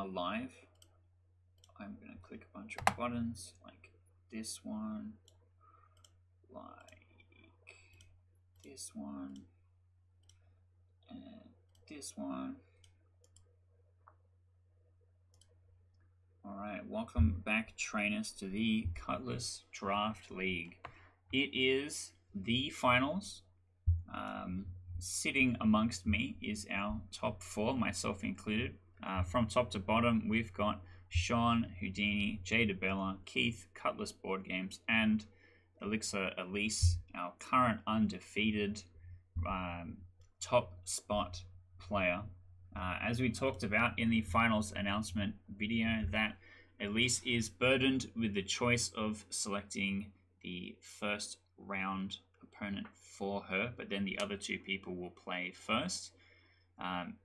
alive, I'm going to click a bunch of buttons like this one, like this one, and this one. Alright, welcome back, trainers, to the Cutlass Draft League. It is the finals. Sitting amongst me is our top 4, myself included. From top to bottom, we've got Sean, Houdini, Jadeabella, Keith, Cutlassboardgames, and Elixir, Elise, our current undefeated top spot player. As we talked about in the finals announcement video, that Elise is burdened with the choice of selecting the first round opponent for her, but then the other 2 people will play first,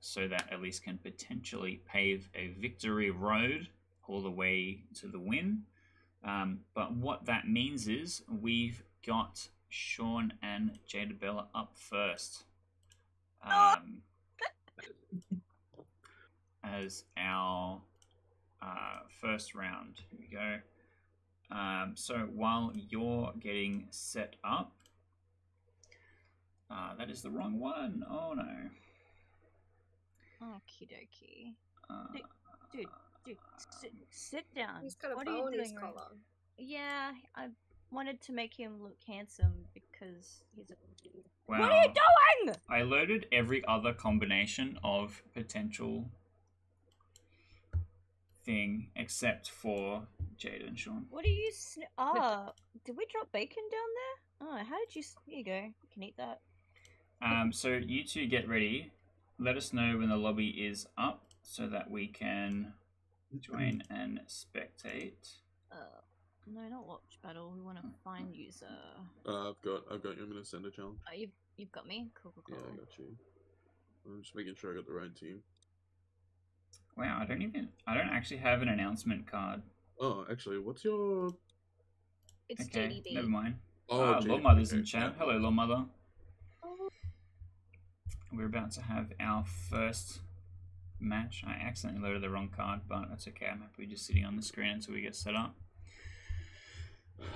so that Elise can potentially pave a victory road all the way to the win. But what that means is we've got Sean and Jadeabella up first. As our first round. Here we go. So while you're getting set up, that is the wrong one. Oh no. Okie dokie. Dude, sit down. He's got a what bow are you on his doing? collar. Yeah, I wanted to make him look handsome because he's a... Wow. What are you doing? I loaded every other combination of potential thing except for Jade and Sean. What are you... Oh, did we drop bacon down there? Oh, how did you... Here you go. You can eat that. So you 2 get ready. Let us know when the lobby is up so that we can join and spectate. No, not watch battle. We want to find user. I've got you. I'm gonna send a challenge. Oh, you've got me. Cool. Yeah, I got you. I'm just making sure I got the right team. Wow, I don't actually have an announcement card. Oh, actually, what's your... It's Okay, JadeyB. never mind. Oh, Loremother's in okay. chat. Hello, Loremother. We're about to have our first match. I accidentally loaded the wrong card, but that's okay. I'm happy just sitting on the screen until we get set up.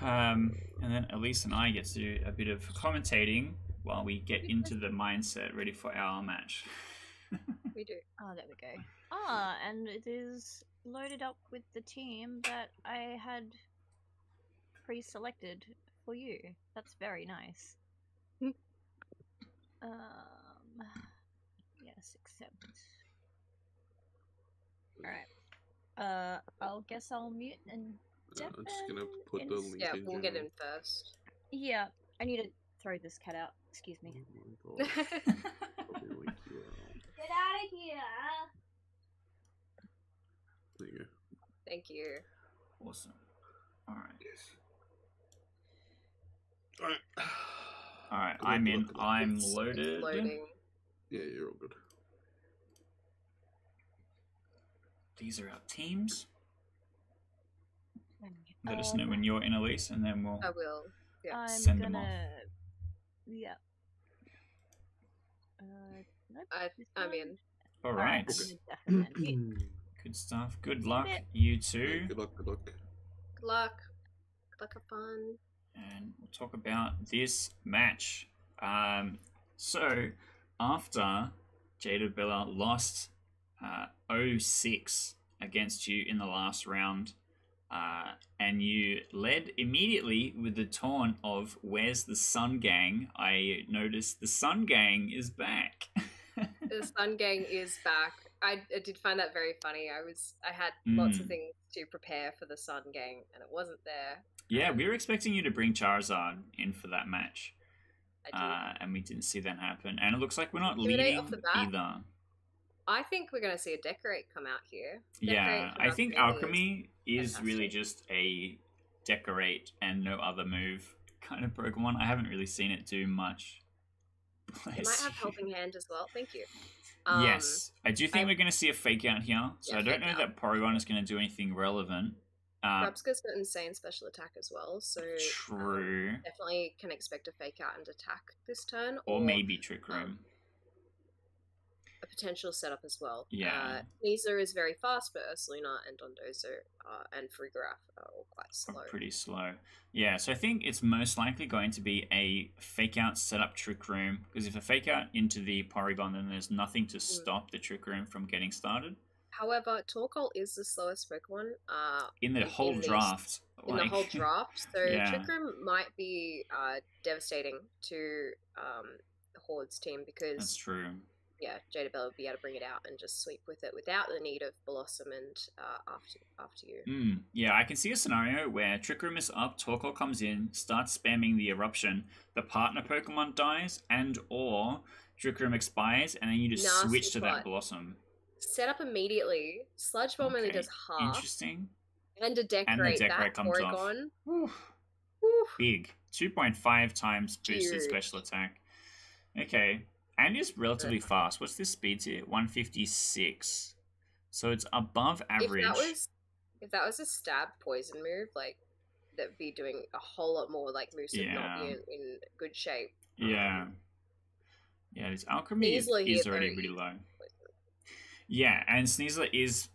And then Elise and I get to do a bit of commentating while we get into the mindset ready for our match. We do. Oh, there we go. Ah, and it is loaded up with the team that I had pre-selected for you. That's very nice. Yes, accept. Alright. I'll guess I'll mute and I'm just gonna put the link Yeah, in we'll get general. in first. Yeah, I need to throw this cat out. Excuse me. Oh my gosh. Copy link URL. Get out of here! There you go. Thank you. Awesome. Alright. Alright. Alright, Good luck, I'm good in. luck, good luck. I'm It's loaded. loading. Yeah, you're all good. These are our teams. Let us know when you're in, Elise, and then we'll... I will. Yeah. I'm Send them gonna... off. Yeah. Nope, this I'm one. in. Alright. Definitely. Good stuff. Good luck, it. you two. Good luck, good luck. Good luck. Good luck, have fun. And we'll talk about this match. So, after Jadeabella lost 0-6 against you in the last round, and you led immediately with the taunt of "Where's the Sun Gang?" I noticed the Sun Gang is back. The Sun Gang is back. I did find that very funny. I had lots of things to prepare for the Sun Gang, and it wasn't there. Yeah, we were expecting you to bring Charizard in for that match, I did. and we didn't see that happen. And it looks like we're not Intimidate leading off the bat? either. I think we're going to see a Decorate come out here. Yeah, Decorate from I think Alchemy Alchemy is fantastic. really just a decorate and no other move kind of Pokemon. I haven't really seen it do much. It might have Helping Hand as well. Thank you. Yes, I do think we're going to see a fake out here. So Yeah, I don't fake know out. that Porygon is going to do anything relevant. Grubska's got insane special attack as well, so True. definitely can expect a Fake Out and attack this turn. Or maybe Trick Room. A potential setup as well. Yeah. Sneasler is very fast, but Ursaluna and Dondozo and Frigoraph are all quite slow. Pretty slow. Yeah, so I think it's most likely going to be a fake out setup Trick Room, because if a fake out into the Porygon, then there's nothing to stop the Trick Room from getting started. However, Torkoal is the slowest Pokemon in the whole draft. In the whole draft, so yeah. Trick Room might be devastating to the Hauwd's team because that's true. Yeah, Jadeabella would be able to bring it out and just sweep with it without the need of Blossom and after you. Yeah, I can see a scenario where Trick Room is up, Torkoal comes in, starts spamming the Eruption, the partner Pokemon dies, and or Trick Room expires, and then you just switch to that Blossom. Set up immediately. Sludge Bomb only does half. Interesting. And a Decorate, that comes Porygon. Off. Big. 2.5 times boosted special attack. Okay. And is relatively fast. What's this speed here? 156. So it's above average. If that was a stab poison move, like that would be doing a whole lot more. Like moves would not be in good shape. Yeah. Yeah, this Alchemy is already really low. Yeah, and Sneasler is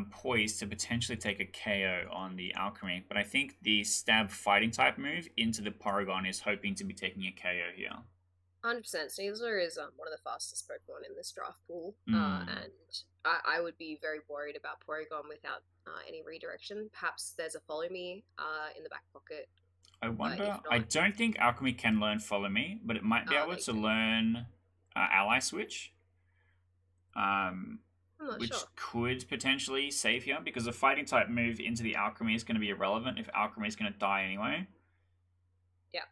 poised to potentially take a KO on the Alchemy, but I think the stab fighting type move into the Porygon is hoping to be taking a KO here. 100%. Sneasler is one of the fastest Pokemon in this draft pool, and I would be very worried about Porygon without any redirection. Perhaps there's a Follow Me in the back pocket. I wonder. I don't think Alchemy can learn Follow Me, but it might be able to learn Ally Switch. Which could potentially save here, because a fighting type move into the Alchemy is going to be irrelevant if Alchemy is going to die anyway. Yeah,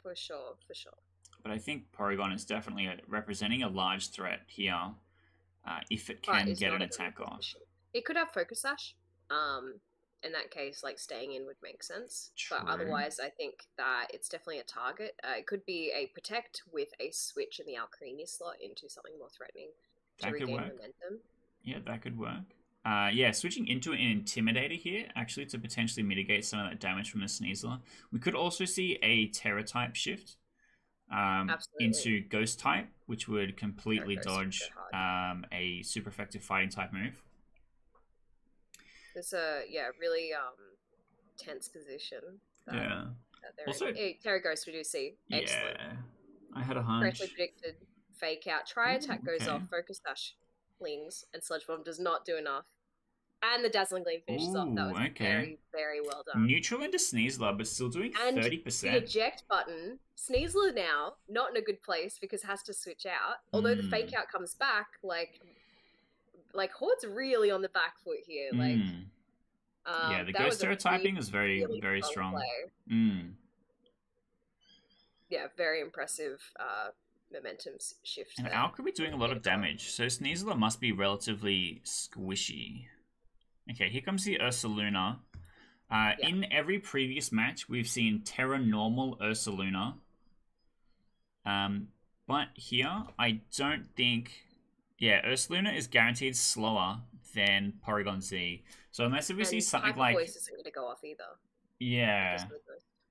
for sure. But I think Porygon is definitely representing a large threat here, if it can get an attack off. It could have Focus Sash. In that case, like staying in would make sense. True. But otherwise, I think that it's definitely a target. It could be a Protect with a switch in the Alcremie slot into something more threatening. That could work. Momentum. Yeah, that could work. Yeah, switching into an Intimidator here, actually, to potentially mitigate some of that damage from the Sneasler. We could also see a Terra type shift into Ghost type, which would completely dodge a super effective fighting type move. It's a really tense position. Also, Terra Ghost we do see. Excellent. Yeah, I had a hunch. Correctly predicted. Fake out. Try attack goes off. Focus Sash flings, and Sludge Bomb does not do enough. And the Dazzling Gleam finishes off. That was very, very well done. Neutral into Sneasler, but still doing 30%. The eject button. Sneasler now not in a good place because has to switch out. Although the fake out comes back, like Hauwd's really on the back foot here. Yeah, the Ghost Terra typing is very, really very strong. Yeah, very impressive. Momentum shift. And Alchemy doing a lot of damage, so Sneasler must be relatively squishy. Okay, here comes the Ursaluna. In every previous match, we've seen Terra normal Ursaluna. But here, I don't think... Yeah, Ursaluna is guaranteed slower than Porygon Z. So unless if we see something like... Voice isn't going to go off either. Yeah,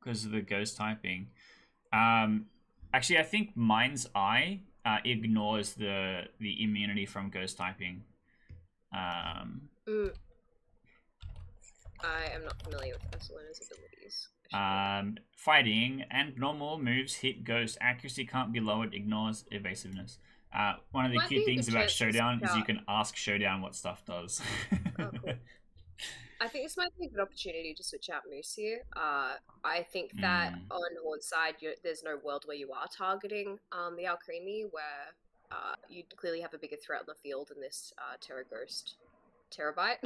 because of the ghost typing. Actually, I think Mind's Eye ignores the immunity from ghost typing. I am not familiar with Ursaluna's abilities. Fighting and normal moves hit ghost. Accuracy can't be lowered, ignores evasiveness. One of the cute things about Showdown is you can ask Showdown what stuff does. Oh, cool. I think this might be a good opportunity to switch out Moose here. I think that on Hauwd's side, there's no world where you are targeting the Alcremie, where you clearly have a bigger threat on the field in this Terra Ghost Terabyte.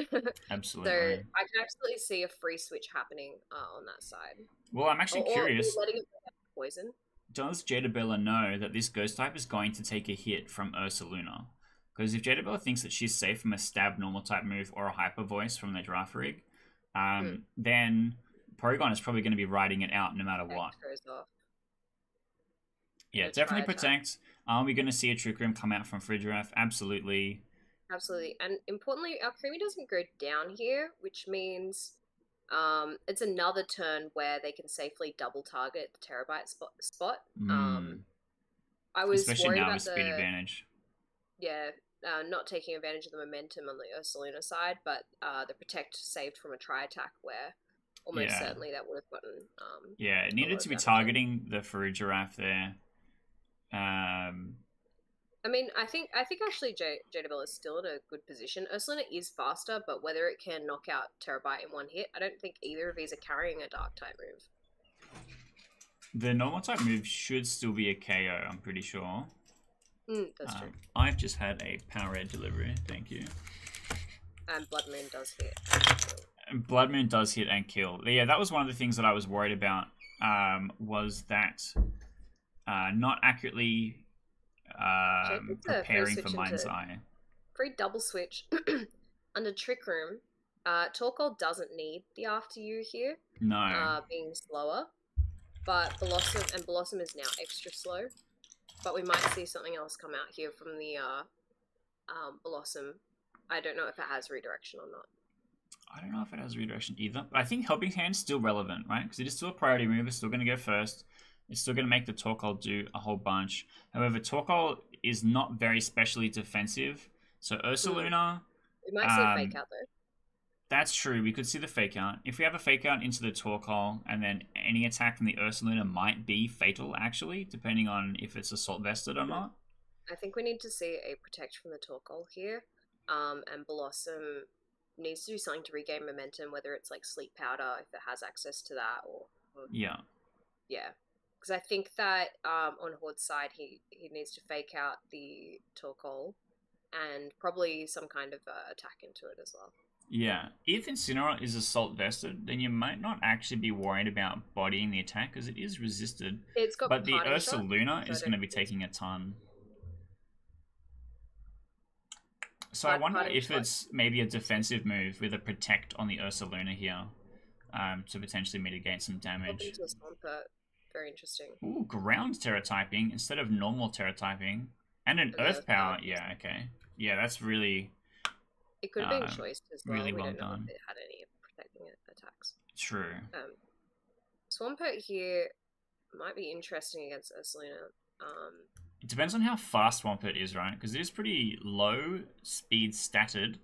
Absolutely. So I can actually see a free switch happening on that side. Well, I'm actually curious. Letting it poison. Does Jadeabella know that this ghost type is going to take a hit from Ursaluna? Because if Jadeabella thinks that she's safe from a stab normal type move or a hyper voice from the draft rig, then Porygon is probably going to be riding it out no matter what. Yeah, definitely Protect. Are we going to see a Trick Room come out from Frigoraph? Absolutely. Absolutely. And importantly, Alcremie doesn't go down here, which means it's another turn where they can safely double target the Terabyte spot. I was especially worried now about with speed advantage. yeah, not taking advantage of the momentum on the Ursaluna side, but the Protect saved from a tri-attack where almost certainly that would have gotten... yeah, it needed to be targeting the Farigiraf there. I mean, I think actually Jadeabella is still in a good position. Ursaluna is faster, but whether it can knock out Terabyte in one hit, I don't think either of these are carrying a Dark-type move. The normal-type move should still be a KO, I'm pretty sure. That's true. I've just had a Power Red delivery, thank you. And Blood Moon does hit. Blood Moon does hit and kill. Yeah, that was one of the things that I was worried about, was that not accurately preparing for Mind's Eye. Free double switch under Trick Room. Torkoal doesn't need the After You here. No. Being slower. But Blossom is now extra slow. But we might see something else come out here from the Blossom. I don't know if it has redirection or not. I don't know if it has redirection either. But I think Helping Hand's still relevant, right? Because it is still a priority move. It's still going to go first. It's still going to make the Torkoal do a whole bunch. However, Torkoal is not very specially defensive. So Ursaluna... We might see a fake out though. That's true. We could see the fake out. If we have a fake out into the Torkoal, and then any attack from the Ursaluna might be fatal, actually, depending on if it's Assault Vested or not. I think we need to see a Protect from the Torkoal here. And Blossom needs to do something to regain momentum, whether it's like Sleep Powder, if it has access to that, or... Yeah. Yeah. Because I think that on Hauwd's side, he needs to fake out the Torkoal and probably some kind of attack into it as well. Yeah, if Incineroar is Assault Vested, then you might not actually be worried about bodying the attack because it is resisted. It's got but the Ursaluna is going to be taking a ton. So I wonder if it's maybe a defensive move with a Protect on the Ursaluna here to potentially mitigate some damage. Very interesting. Ooh, ground Terra typing instead of normal Terra typing. And an Earth Power. Yeah, okay. Yeah, that's really... It could have been choice as well. Really we well don't know done. if it had any protecting attacks. True. Swampert here might be interesting against Ursaluna. It depends on how fast Swampert is, right? Because it is pretty low speed statted,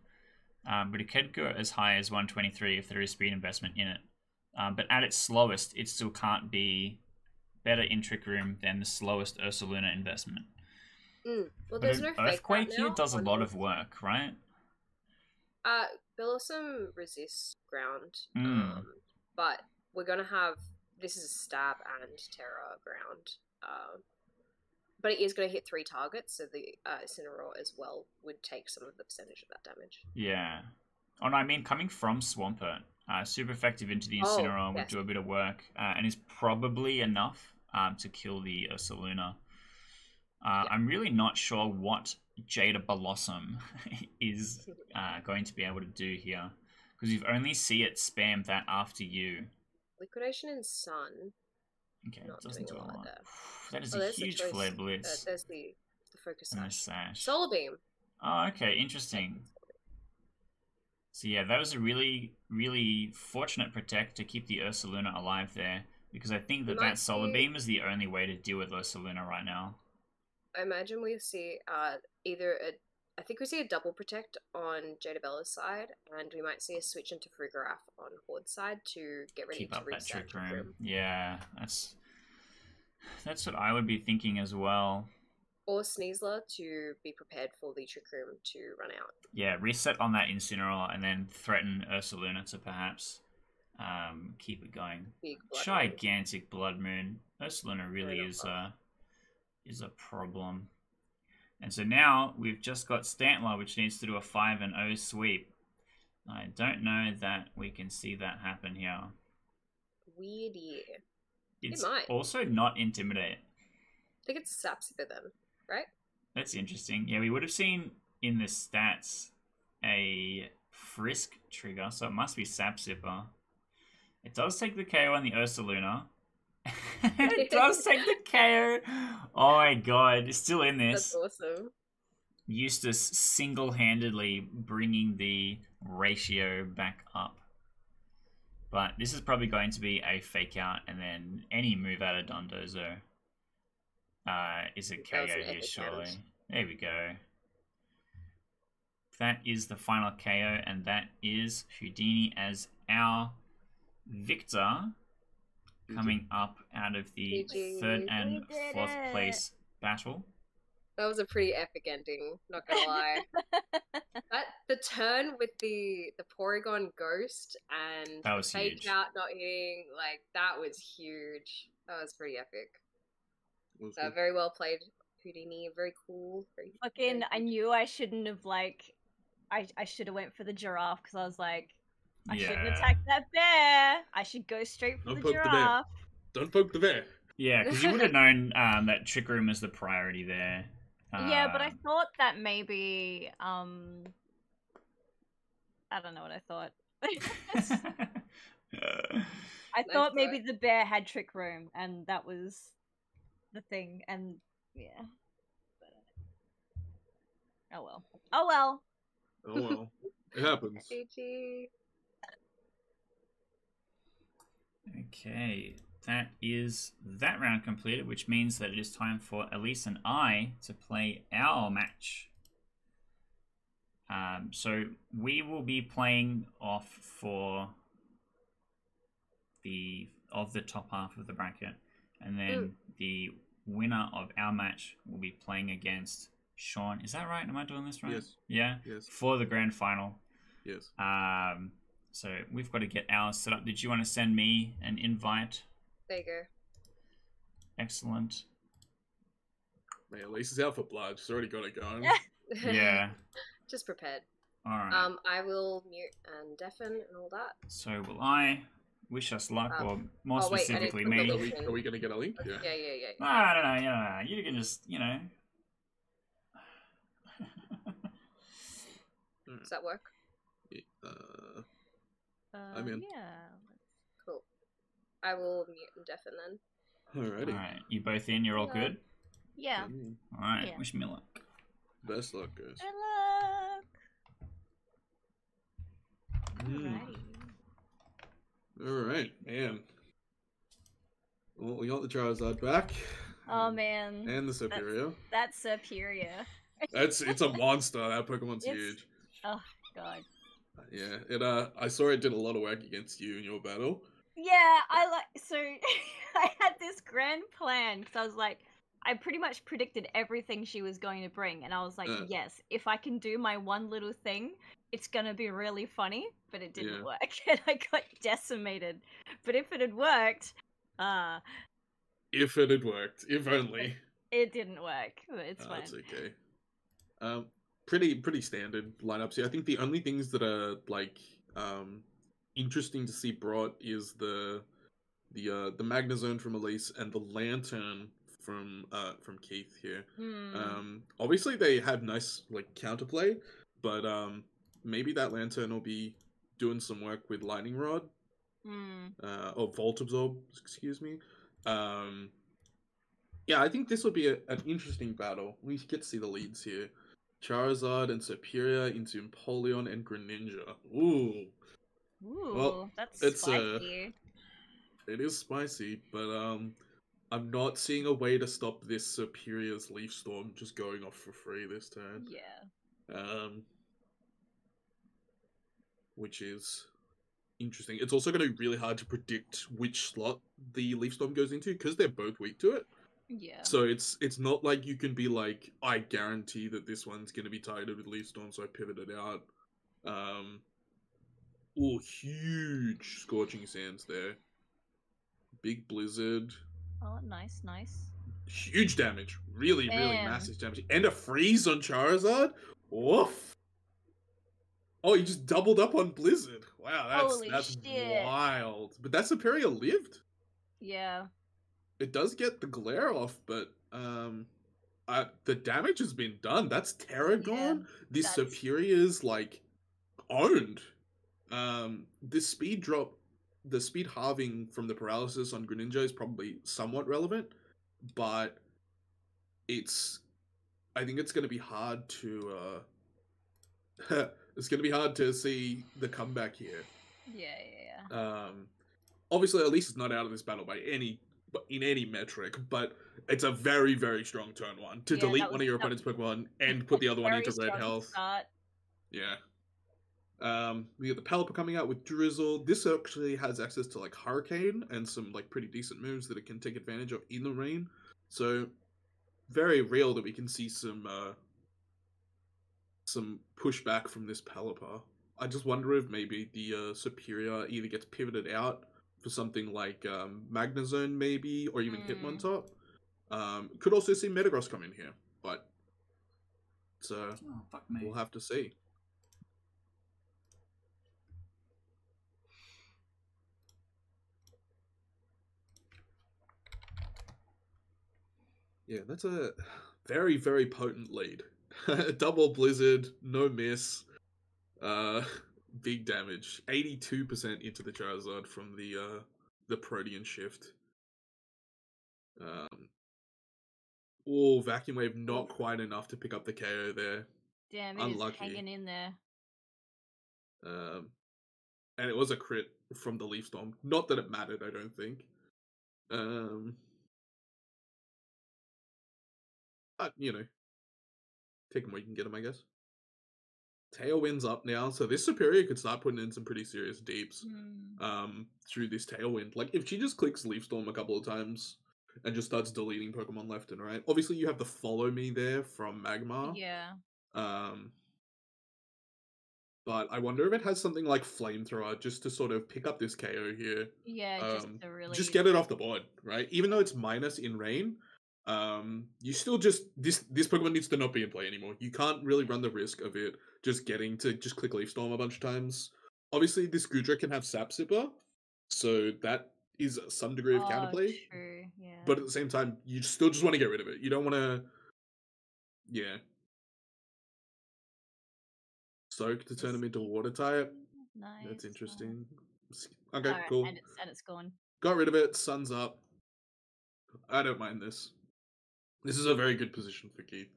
but it could go as high as 123 if there is speed investment in it. But at its slowest, it still can't be better in Trick Room than the slowest Ursaluna investment. Well, but there's an no Earthquake here does a lot of work, right? Blossom resists ground, but we're gonna have this is Stab and Terra ground, but it is gonna hit 3 targets, so the Incineroar as well would take some of the percentage of that damage. Yeah. Oh no, I mean coming from Swampert, super effective into the Incineroar would do a bit of work, and is probably enough to kill the Ursaluna. I'm really not sure what Jadeabella is going to be able to do here, because you've only see it spam that After You. Liquidation in Sun. Okay, it doesn't do a lot. There. That is a huge Flare Blitz. There's the Focus Sash. Solar Beam. Oh, okay, interesting. So yeah, that was a really, really fortunate Protect to keep the Ursaluna alive there, because I think that Solar Beam is the only way to deal with Ursaluna right now. I imagine we see I think we see a double Protect on Jadeabella's side, and we might see a switch into Farigiraf on Hauwd's side to get ready to reset that Trick Room. Yeah, that's what I would be thinking as well. Or Sneasler to be prepared for the Trick Room to run out. Yeah, reset on that Incineroar and then threaten Ursaluna to perhaps keep it going. Gigantic Blood Moon. Ursaluna really is a problem. And so now we've just got Stantler, which needs to do a 5-0 sweep. I don't know that we can see that happen here. Weird year. It's also not Intimidate. I think it's Sapsiper then, right? That's interesting. Yeah, we would have seen in the stats a Frisk trigger, so it must be Sapsiper. It does take the KO on the Ursaluna. It does take the KO. Oh my god, it's still in this. That's awesome. Eustace single-handedly bringing the ratio back up. But this is probably going to be a fake out, and then any move out of Dondozo is a KO here, surely. There we go. that is the final KO, and that is Houdini as our victor, coming up out of the GG. third and We did fourth it. place battle. That was a pretty epic ending, not gonna lie. The turn with the Porygon Ghost and That was fake huge. out not hitting, like that was huge. That was pretty epic. That was cool. Very well played, Houdini. Very cool. Very Fucking, I good. knew I shouldn't have, like, I should have went for the giraffe, because I was like, I shouldn't Yeah. attack that bear. I should go straight for Don't the poke the bear. giraffe. Don't poke the bear. Yeah, because you would have known that Trick Room was the priority there. Yeah, but I thought that maybe, I don't know what I thought. I thought maybe the bear had Trick Room, and that was the thing, and yeah. But, oh well. Oh well. Oh well. It happens. GG. Okay, that is that round completed, which means that it is time for Elise and I to play our match. So we will be playing off for the top half of the bracket, and then the winner of our match will be playing against Sean. Is that right? Am I doing this right? Yes. Yeah. Yes. For the grand final. Yes. So we've got to get ours set up. Did you want to send me an invite? There you go. Excellent. Man, Elise is out for blood. She's already got it going. Yeah. Just prepared. All right. I will mute and deafen and all that. So will I. Wish us luck, or more oh, wait, specifically I didn't me. put Are we going to get a link? Yeah. No, I don't know. You can just, Does that work? I'm in. Yeah. Cool. I will mute and deafen then. Alrighty. All right. You both in? You're all good? Yeah. All right. Yeah. Wish me luck. Best luck, guys. Good luck. Alrighty. Alright, man. Well, we got the Charizard back. Oh man. And the Superior. That's superior. It's a monster. That Pokemon's huge. Oh god. Yeah, I saw it did a lot of work against you in your battle. Yeah, so I had this grand plan because I was like, I pretty much predicted everything she was going to bring, and I was like, yes, if I can do my one little thing, it's gonna be really funny, but it didn't work, and I got decimated. But if it had worked, if it had worked, if only. It didn't work. But it's fine. That's okay. Pretty standard lineups here. I think the only things that are like interesting to see brought is the Magnezone from Elise and the Lantern from Keith here. Obviously they have nice like counterplay, but maybe that Lantern will be doing some work with Lightning Rod. Or Volt Absorb, excuse me. Yeah, I think this will be an interesting battle. We get to see the leads here. Charizard and Superior into Empoleon and Greninja. Ooh. Well, that's it's spicy. It is spicy, but I'm not seeing a way to stop this Superior's Leaf Storm just going off for free this turn. Yeah. Which is interesting. It's also going to be really hard to predict which slot the Leaf Storm goes into because they're both weak to it. Yeah. So it's not like you can be like, I guarantee that this one's going to be targeted with Leaf Storm, so I pivoted out. Oh, huge Scorching Sands there. Big Blizzard. Oh, nice. Huge damage. Really Damn. massive damage. And a freeze on Charizard? Woof. Oh, he just doubled up on Blizzard. Wow, that's shit. wild. But that Superior lived. Yeah. It does get the glare off, but the damage has been done. That's Terra gone. This Superior's like owned. This speed drop, the speed halving from the paralysis on Greninja is probably somewhat relevant, but I think it's going to be hard to it's going to be hard to see the comeback here. Yeah. Obviously Elise is not out of this battle in any metric, but it's a very, very strong turn one to delete one of your opponent's Pokemon and put the other one into red health. Start. Yeah. We got the Pelipper coming out with Drizzle. This actually has access to like Hurricane and some like pretty decent moves that it can take advantage of in the rain. So very real that we can see some pushback from this Pelipper. I just wonder if maybe the Superior either gets pivoted out for something like Magnezone maybe, or even Hitmontop. Could also see Metagross come in here, but we'll have to see. Yeah, that's a very, very potent lead. Double Blizzard, no miss. Big damage. 82% into the Charizard from the Protean shift. Vacuum Wave not quite enough to pick up the KO there. Damn, it Unlucky. is hanging in there. And it was a crit from the Leaf Storm. Not that it mattered, I don't think. But, you know, take them where you can get them, I guess. Tailwind's up now, so this Superior could start putting in some pretty serious deeps through this Tailwind. Like, if she just clicks Leaf Storm a couple of times and just starts deleting Pokemon left and right. Obviously, you have the Follow Me there from Magmar. Yeah. But I wonder if it has something like Flamethrower just to sort of pick up this KO here. Yeah, just to really... Just get it off the board, right? Even though it's minus in rain, you still just... This Pokemon needs to not be in play anymore. You can't really run the risk of it just getting to just click Leaf Storm a bunch of times. Obviously, this Goodra can have Sap Sipper, so that is some degree of counterplay. True, yeah. But at the same time, you still just want to get rid of it. You don't want to... Yeah. Soak to turn him into Water type. Nice. That's interesting. Okay, cool. And it's gone. Got rid of it. Sun's up. I don't mind this. This is a very good position for Keith.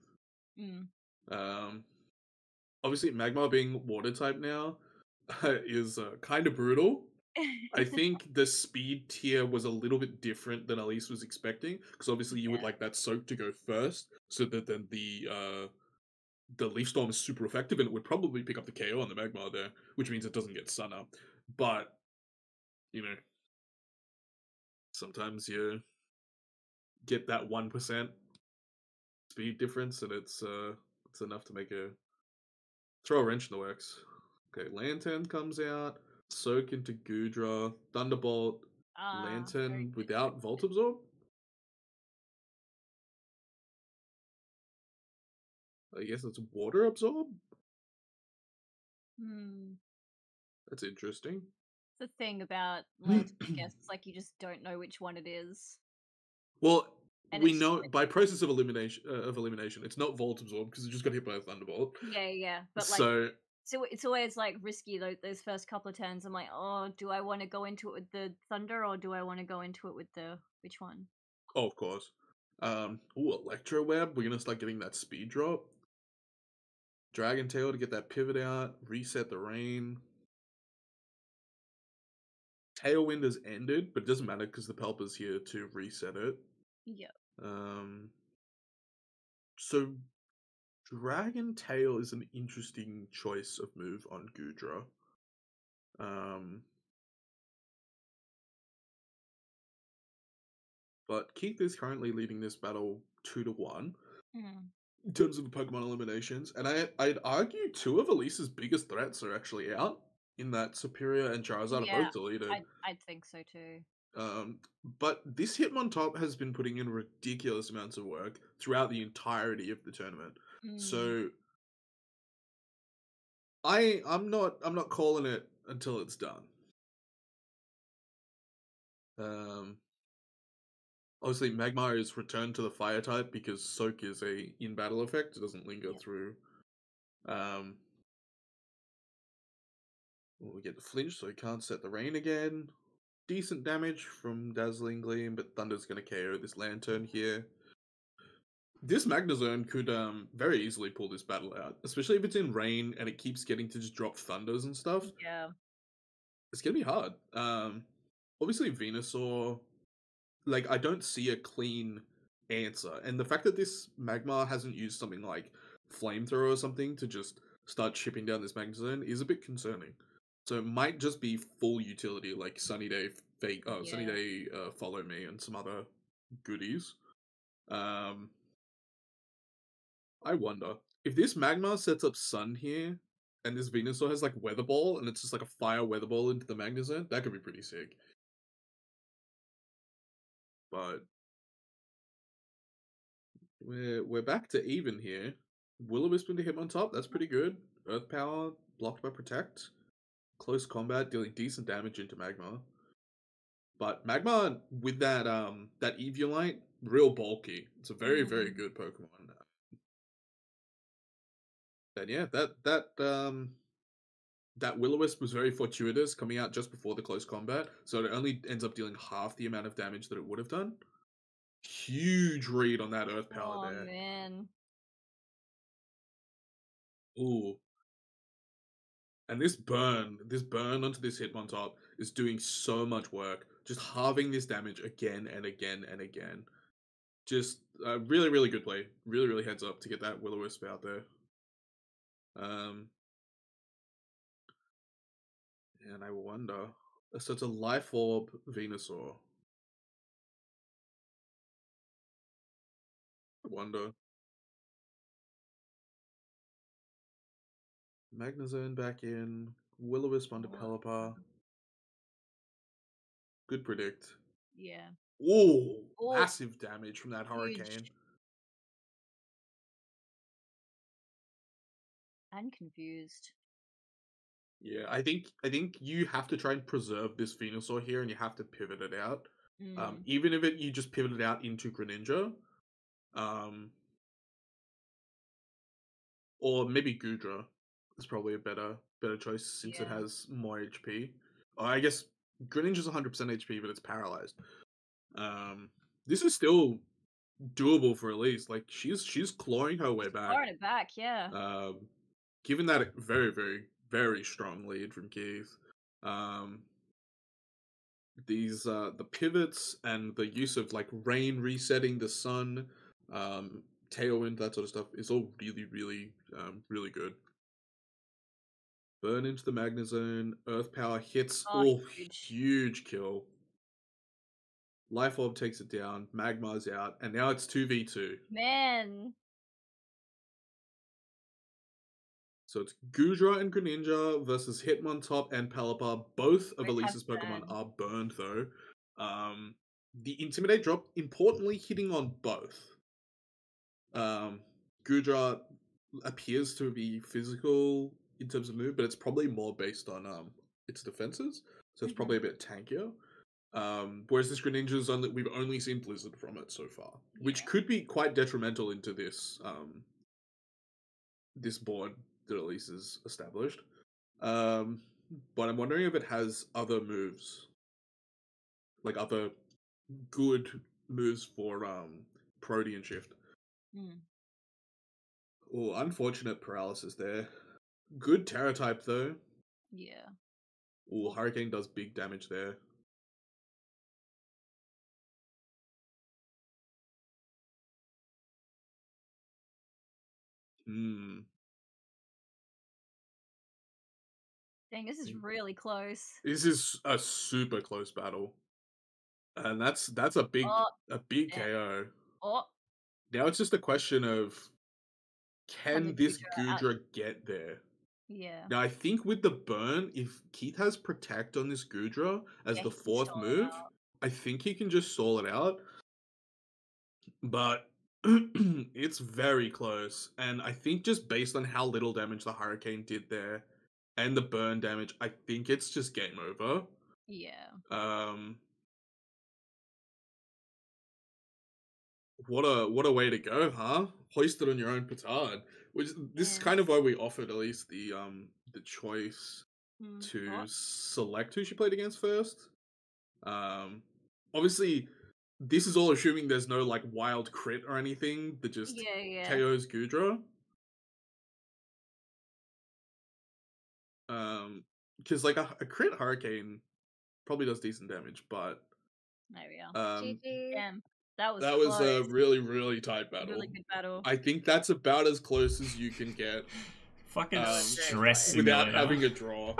Obviously, Magmar being Water type now is kind of brutal. I think the speed tier was a little bit different than Elise was expecting, because obviously you would like that Soak to go first, so that then the Leaf Storm is super effective, and it would probably pick up the KO on the Magmar there, which means it doesn't get Sun up. But, you know, sometimes you get that 1% speed difference, and it's enough to make throw a wrench in the works. Okay, Lantern comes out, Soak into Goodra, Thunderbolt, Lantern without Volt Absorb. I guess it's Water Absorb. That's interesting. The thing about Lantern, I guess, it's like you just don't know which one it is. Well, and we know by process of elimination, it's not Volt Absorb because it just got hit by a Thunderbolt. Yeah. But like, so it's always like risky those first couple of turns. I'm like, oh, do I want to go into it with the Thunder or do I want to go into it with the which one? Oh, of course. Electro Web. We're gonna start getting that speed drop. Dragon Tail to get that pivot out. Reset the rain. Tailwind has ended, but it doesn't matter because the Pelipper's here to reset it. Yeah. So Dragon Tail is an interesting choice of move on Goodra. But Keith is currently leading this battle 2-1 in terms of the Pokemon eliminations, and I'd argue two of Elise's biggest threats are actually out in that Superior and Charizard are both deleted. I'd think so too. But this Hitmontop has been putting in ridiculous amounts of work throughout the entirety of the tournament. So I'm not calling it until it's done. Obviously Magmar is returned to the fire type because Soak is a in battle effect. It doesn't linger through. We get the flinch, so he can't set the rain again. Decent damage from Dazzling Gleam, but Thunder's going to KO this Lantern here. This Magnezone could very easily pull this battle out, especially if it's in rain and it keeps getting to just drop Thunders and stuff. Yeah. It's going to be hard. Obviously Venusaur, like, I don't see a clean answer. And the fact that this Magmar hasn't used something like Flamethrower or something to just start chipping down this Magnezone is a bit concerning. So it might just be full utility, like Sunny Day Sunny Day Follow Me and some other goodies. I wonder if this Magmar sets up Sun here, and this Venusaur has like Weather Ball, and it's just like a fire Weather Ball into the Magnezone. That could be pretty sick. But we're back to even here. Will-O-Wisp into Hitmontop, that's pretty good. Earth Power blocked by Protect. Close combat, dealing decent damage into Magmar. But Magmar with that that Eviolite, real bulky. It's a very very good Pokemon. And yeah, that Will-O-Wisp was very fortuitous, coming out just before the close combat, so it only ends up dealing half the amount of damage that it would have done. Huge read on that Earth Power there. Oh man. Ooh. And this burn onto this Hitmontop is doing so much work. Just halving this damage again and again and again. Just a really, really good play. Really, really heads up to get that Will-O-Wisp out there. And I wonder... So it's a Life Orb Venusaur. I wonder... Magnezone back in. Will-O-Wisp onto Pelipper. Good predict. Yeah. Ooh, massive damage from that Hurricane. Huge. I'm confused. Yeah, I think you have to try and preserve this Venusaur here, and you have to pivot it out. Even if you just pivot it out into Greninja, or maybe Goodra is probably a better choice since it has more HP. Or I guess Greninja's 100% HP, but it's paralyzed. This is still doable for Elise. Like she's clawing her way back. Clawing it back, yeah. Given that very, very, very strong lead from Keith, these the pivots and the use of like rain resetting the sun, tailwind, that sort of stuff is all really, really, really good. Burn into the Magnezone, Earth Power hits, huge kill. Life Orb takes it down, Magmar's out, and now it's 2v2. Man. So it's Goodra and Greninja versus Hitmontop and Pelipper. Both of Elise's Pokemon are burned though. The Intimidate drop, importantly, hitting on both. Goodra appears to be physical in terms of move, but it's probably more based on its defenses. So it's probably a bit tankier. Whereas this Greninja's we've only seen Blizzard from it so far, which could be quite detrimental into this this board that Elise is established. But I'm wondering if it has other moves, like other good moves for Protean Shift. Oh, unfortunate paralysis there. Good Terra type though. Yeah. Oh, Hurricane does big damage there. Dang, this is really close. This is a super close battle. And that's a big KO. Now it's just a question of can this Goodra get there? Yeah. Now I think with the burn, if Keith has Protect on this Goodra as the fourth move, I think he can just stall it out. But it's very close. And I think just based on how little damage the Hurricane did there and the burn damage, I think it's just game over. Yeah. What a way to go, huh? Hoist it on your own petard. Which this is kind of why we offered Elise the choice to select who she played against first. Obviously, this is all assuming there's no like wild crit or anything that just KOs Goodra. Because like a crit Hurricane probably does decent damage, but there we are. Damn. That was a really, really tight battle. Really good battle. I think that's about as close as you can get Fucking stress without simulator. having a draw.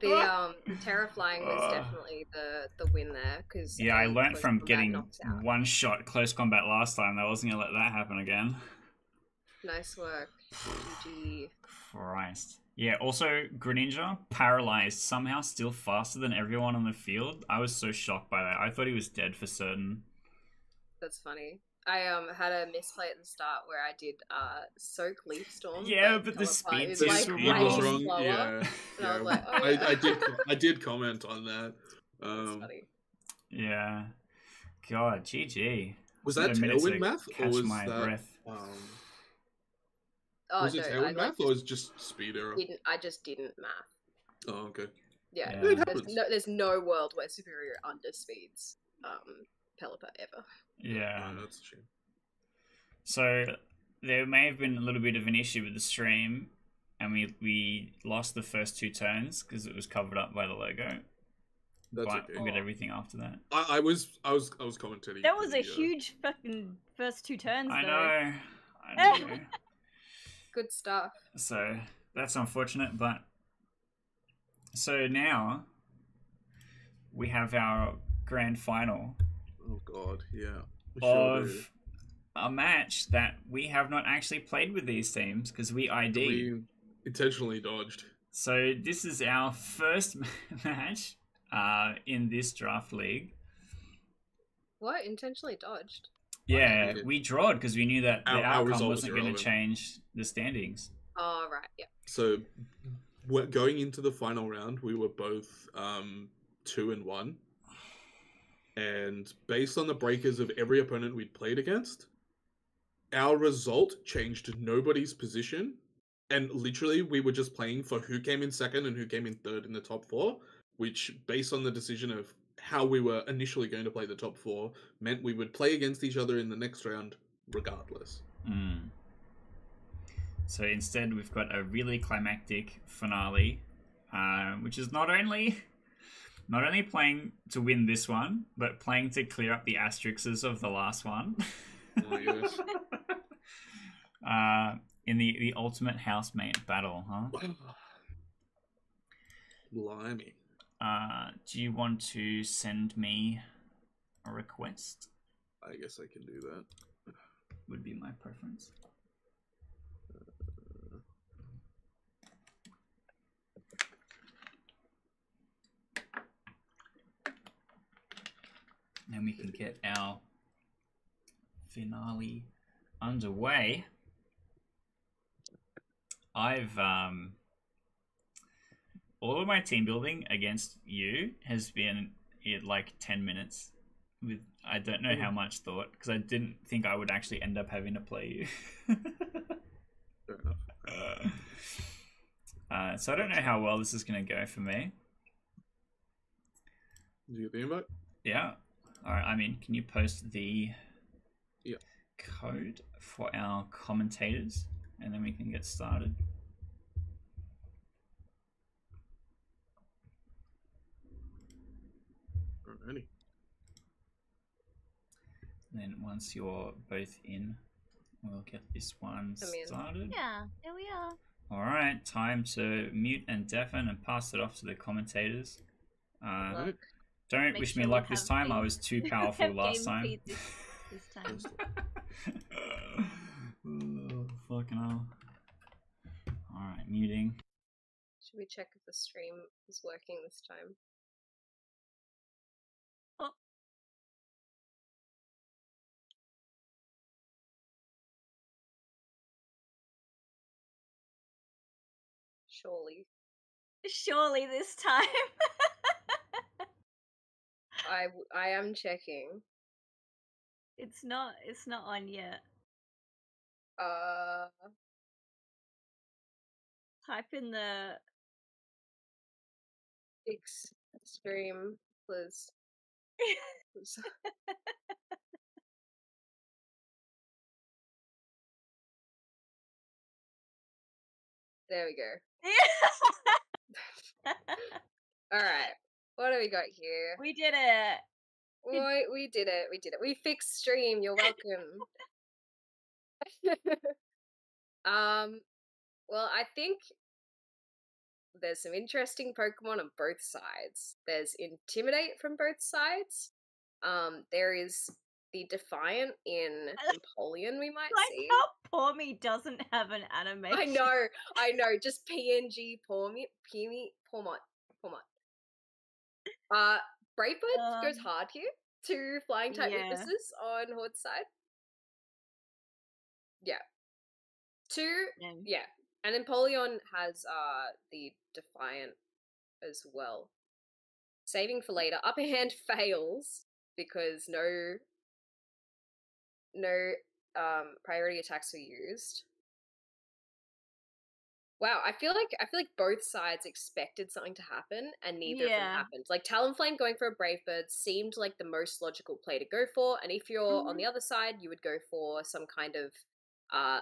The Terra flying was definitely the win there because I learnt from getting one shot close combat last time. I wasn't gonna let that happen again. Nice work, GG. Christ. Yeah. Also, Greninja paralyzed somehow, still faster than everyone on the field. I was so shocked by that. I thought he was dead for certain. That's funny. I had a misplay at the start where I did Soak Leaf Storm. Yeah, but the speed was was like wrong. slower. Yeah, And I was like, oh, yeah. I did comment on that. That's funny. Yeah. God, GG. Was that Tailwind math or Catch was my that? breath. Was it Tailwind math or was it just speed error? I just didn't math. Oh, okay. Yeah, Yeah. there's no world where Superior underspeeds Pelipper ever. Yeah. Oh, that's a shame. So there may have been a little bit of an issue with the stream, and we lost the first 2 turns because it was covered up by the logo. That's but okay. we got everything after that. I was commentating. That was a huge fucking first 2 turns. I though. know. Good stuff. So that's unfortunate, but so now we have our grand final. Oh god, yeah. Of a match that we have not actually played with these teams because we ID'd. We intentionally dodged. So this is our first match in this draft league. What? Intentionally dodged? Yeah, we drawed because we knew that the outcome wasn't going to irrelevant. change the standings. Oh, right, yeah. So going into the final round, we were both 2-1. And based on the breakers of every opponent we'd played against, our result changed nobody's position. And literally, we were just playing for who came in second and who came in third in the top 4, which, based on the decision of how we were initially going to play the top 4, meant we would play against each other in the next round regardless. So instead, we've got a really climactic finale, which is not only playing to win this one, but playing to clear up the asterisks of the last one. Oh, yes. In the ultimate housemate battle, huh? Blimey. Do you want to send me a request? I guess I can do that. Would be my preference. Then we can get our finale underway. I've all of my team building against you has been in like 10 minutes with I don't know how much thought because I didn't think I would actually end up having to play you. Fair enough. So I don't know how well this is going to go for me. Did you get the invite? Yeah. All right. I mean, can you post the Yeah. code for our commentators, and then we can get started. Alrighty. And then once you're both in, we'll get this one started. Yeah, here we are. All right, time to mute and deafen and pass it off to the commentators. Don't wish me luck this time. I was too powerful last time. This time. Oh, fucking hell. Alright, muting. Should we check if the stream is working this time? Oh. Surely this time. I am checking. It's not on yet. Type in the Stream, please. There we go. Alright. What do we got here? We did it. We did it. We fixed stream. You're welcome. Well, I think there's some interesting Pokemon on both sides. There's Intimidate from both sides. There is the Defiant in Empoleon we might see. How Poor Me doesn't have an animation. I know. Just PNG Pormot. Brave Bird goes hard here. 2 flying type weaknesses on Hauwd's side. Yeah. 2, yeah. And Empoleon has the Defiant as well. Saving for later. Upper hand fails because no priority attacks were used. Wow, I feel like both sides expected something to happen and neither of them happened. Like Talonflame going for a Brave Bird seemed like the most logical play to go for, and if you're on the other side, you would go for some kind of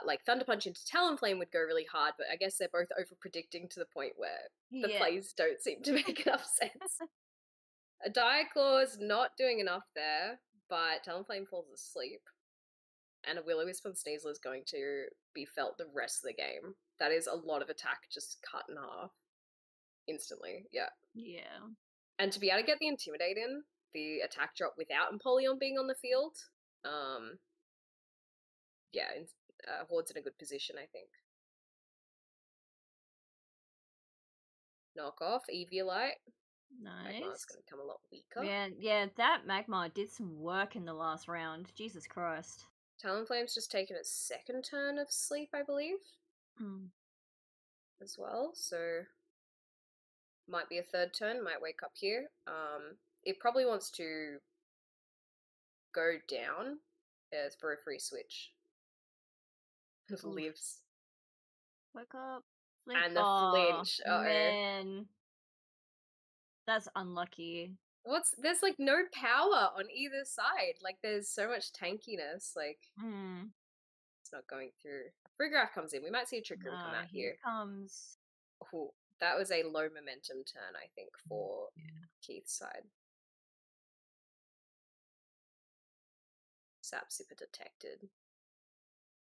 like Thunder Punch into Talonflame would go really hard, but I guess they're both over predicting to the point where the plays don't seem to make enough sense. A Diaclaw's not doing enough there, but Talonflame falls asleep. And a Will-O-Wisp on Sneasel is going to be felt the rest of the game. That is a lot of attack just cut in half. Instantly, yeah. Yeah. And to be able to get the Intimidate in, the attack drop without Empoleon being on the field, Hauwd's in a good position, I think. Knock off, Eviolite. Nice. Magmar's going to become a lot weaker. Man, yeah, that Magmar did some work in the last round. Jesus Christ. Talonflame's just taken its second turn of sleep, I believe. As well, so might be a third turn, might wake up here. It probably wants to go down for a free switch. It lives. Wake up. And the flinch. Man. That's unlucky. There's like no power on either side. Like there's so much tankiness. Like it's not going through. Free-Graph comes in. We might see a Trick Room come out here. Comes. Ooh, that was a low momentum turn, I think, for Keith's side. Sap Sipper detected.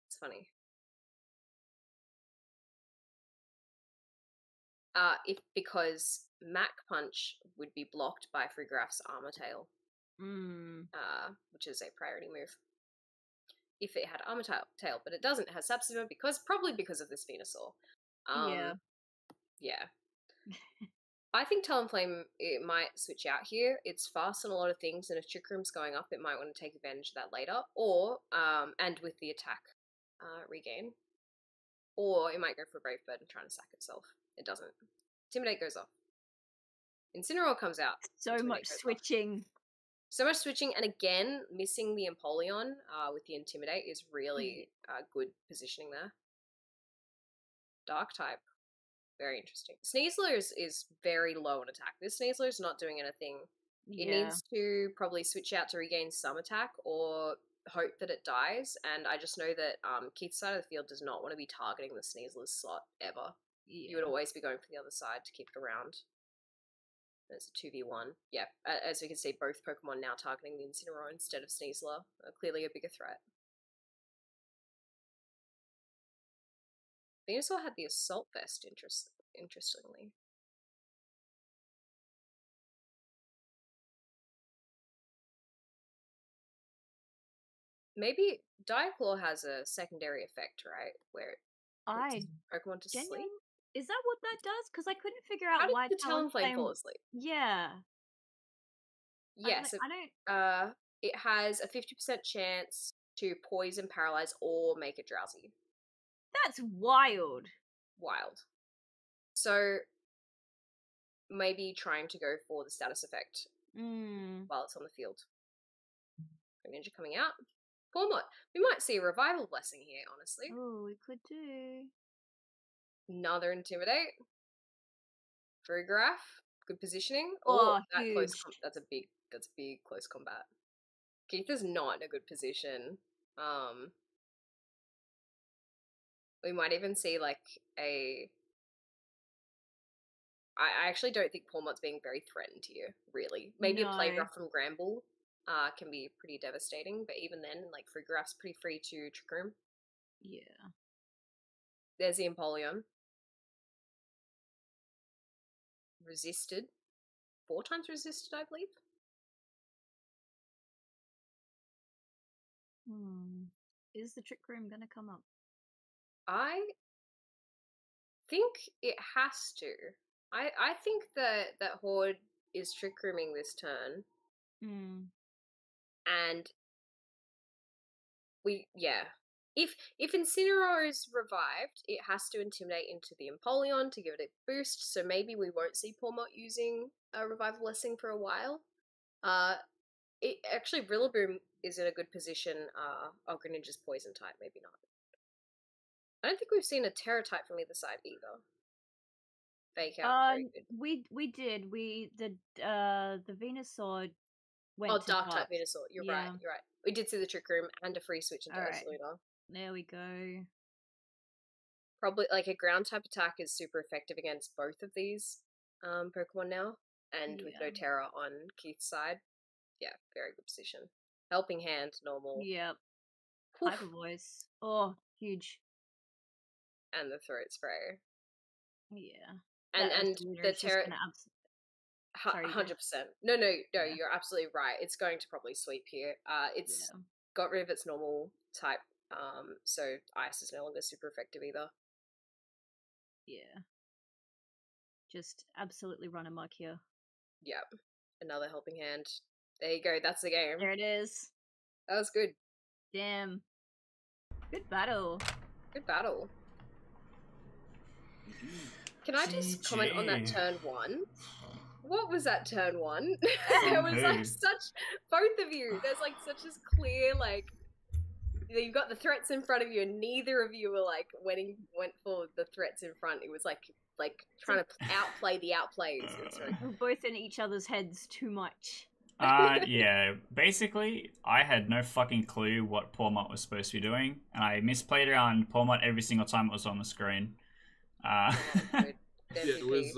It's funny. Because Mach Punch would be blocked by Free-Graph's Armor Tail, which is a priority move. If it had Armor Tail, but it doesn't. It has Sap Sipper probably because of this Venusaur. Yeah. I think Talonflame, it might switch out here. It's fast on a lot of things, and if Trick Room's going up, it might want to take advantage of that later. Or, and with the attack regain. Or it might go for a Brave Bird and try and sack itself. It doesn't. Intimidate goes off. Incineroar comes out. So much switching. So much switching, and again, missing the Empoleon with the Intimidate is really good positioning there. Dark type. Very interesting. Sneasler is very low on attack. This Sneasler is not doing anything. It needs to probably switch out to regain some attack or hope that it dies, and I just know that Keith's side of the field does not want to be targeting the Sneasler's slot ever. You would always be going for the other side to keep it around. It's a 2v1. Yeah, as we can see, both Pokemon now targeting the Incineroar instead of Sneasler. Clearly a bigger threat. Venusaur had the Assault Vest, interestingly. Maybe Diaclaw has a secondary effect, right? Where it puts Pokemon to sleep. Is that what that does? Because I couldn't figure out why the Talonflame fall asleep. Yeah. Yes, it has a 50% chance to poison, paralyze, or make it drowsy. That's wild. Wild. So maybe trying to go for the status effect while it's on the field. Ninja coming out. Pawmot. We might see a Revival Blessing here, honestly. Oh, we could do. Another Intimidate. Free-Graph. Good positioning. Huge. That's a big close combat. Keith is not in a good position. We might even see like I actually don't think Pawmot's being very threatened here, really. Maybe a Play Rough from Gramble can be pretty devastating, but even then, like, Free-Graph's pretty free to Trick Room. Yeah. There's the Empoleon. Resisted. 4 times resisted, I believe. Is the Trick Room gonna come up? I think it has to. I think that Hauwd is Trick Rooming this turn. And if Incineroar is revived, it has to Intimidate into the Empoleon to give it a boost, so maybe we won't see Pawmot using a Revival Blessing for a while. Actually, Rillaboom is in a good position. Greninja's Poison type, maybe not. I don't think we've seen a Terra type from either side either. Fake out. Very good. We did. The Venusaur went to Dark type Venusaur. You're right. We did see the Trick Room and a free switch into Ursaluna. There we go. Probably like a ground type attack is super effective against both of these Pokemon now. And with no Terra on Keith's side, very good position. Helping Hand, normal. Yep. Hyper Voice. Oh, huge. And the Throat Spray. Yeah. And the Terra. 100%. No, you're absolutely right. It's going to probably sweep here. It's got rid of its normal type, so Ice is no longer super effective either. Yeah. Just absolutely run amok here. Yep. Another Helping Hand. There you go. That's the game. There it is. That was good. Damn. Good battle. Good battle. Can I just comment on that turn 1? What was that turn 1? There was like both of you. There's like such as clear, like, you've got the threats in front of you, and neither of you were like went for the threats in front. It was like trying to outplay the outplays. We're both in each other's heads too much. Yeah. Basically, I had no fucking clue what Pawmot was supposed to be doing, and I misplayed around Pawmot every single time it was on the screen. It was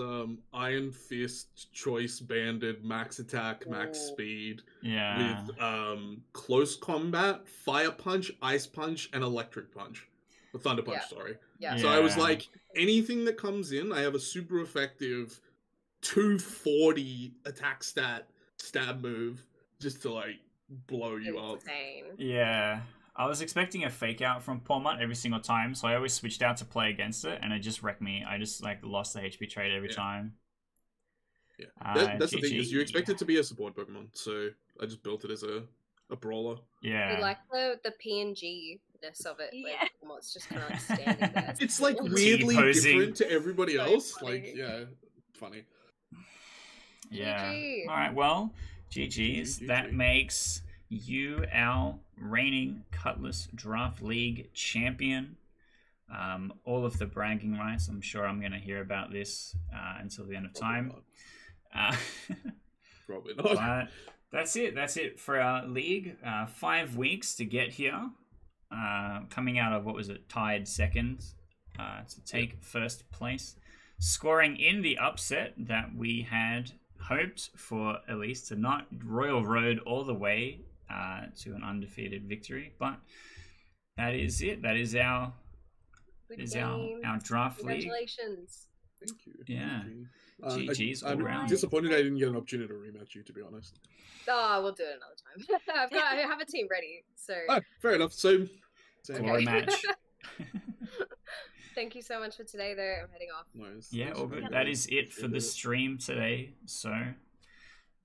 Iron Fist, Choice Banded, Max Attack, Max Speed. Yeah. With Close Combat, Fire Punch, Ice Punch, and Electric Punch. Or Thunder Punch, sorry. Yeah. So I was like, anything that comes in, I have a super effective 240 attack stab move just to like blow you up. Yeah. I was expecting a fake out from Pawmot every single time, so I always switched out to play against it, and it just wrecked me. I just like lost the HP trade every time. Yeah, that's the thing, is you expect it to be a support Pokemon, so I just built it as a brawler. Yeah. I like the PNG-ness of it. Yeah. Like, Pawmot's just kind of like standing there. It's like weirdly different to everybody else. Like, funny. Yeah. GG. Alright, well, GG's. That makes you our reigning Cutlass Draft League champion. All of the bragging rights, I'm sure I'm going to hear about this until the end of time. Probably not. But that's it for our league. 5 weeks to get here. Coming out of, what was it, tied second to take first place. Scoring in the upset that we had hoped for Elise to not Royal Road all the way to an undefeated victory, but that is it. That is our draft league. Congratulations. Thank you. Yeah. GG's all around. I'm disappointed I didn't get an opportunity to rematch you, to be honest. Oh, we'll do it another time. I have a team ready, so. Oh, fair enough. So, rematch. Thank you so much for today, though. I'm heading off. Nice. Yeah, all good. That is it for the stream today. So,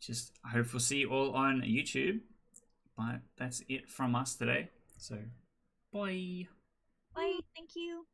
just I hope we'll see you all on YouTube. But that's it from us today. So, bye. Bye. Thank you.